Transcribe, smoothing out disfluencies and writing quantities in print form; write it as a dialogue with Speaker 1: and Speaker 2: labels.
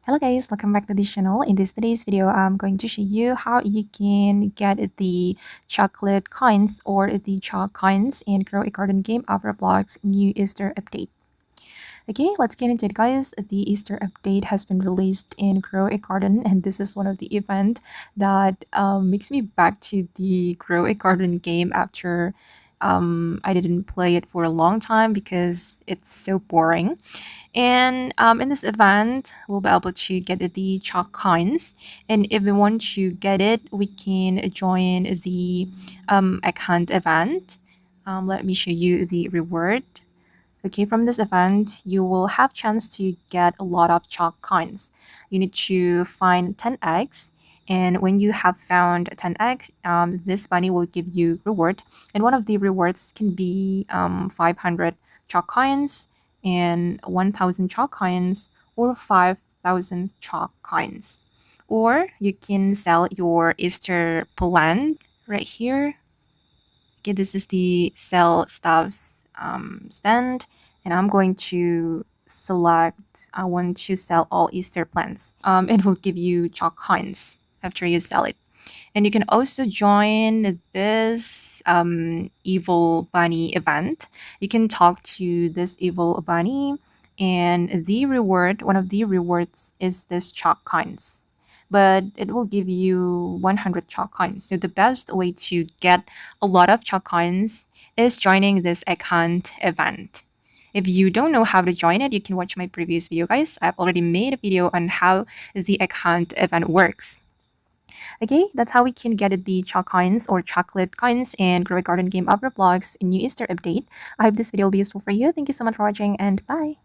Speaker 1: Hello guys, welcome back to the channel. In today's video, I'm going to show you how you can get the chocolate coins or the chalk coins in Grow a Garden game of Roblox new Easter update. Okay, let's get into it guys. The Easter update has been released in Grow a Garden, and this is one of the event that makes me back to the Grow a Garden game after I didn't play it for a long time because it's so boring. And in this event, we'll be able to get the chalk coins. And if we want to get it, we can join the egg hunt event. Let me show you the reward. Okay, from this event, you will have chance to get a lot of chalk coins. You need to find 10 eggs. And when you have found 10 eggs, this bunny will give you reward. And one of the rewards can be 500 chalk coins and 1,000 chalk coins or 5,000 chalk coins. Or you can sell your Easter plant right here. Okay, this is the sell stuffs stand, and I'm going to select I want to sell all Easter plants. It will give you chalk coins after you sell it. And you can also join this evil bunny event. You can talk to this evil bunny, and the reward, one of the rewards is this chalk coins. But it will give you 100 chalk coins. So the best way to get a lot of chalk coins is joining this egg hunt event. If you don't know how to join it, you can watch my previous video, guys. I've already made a video on how the egg hunt event works. Okay, that's how we can get the chalk coins or chocolate coins and grow a garden game of Roblox in new Easter update. I hope this video will be useful for you. Thank you so much for watching and bye.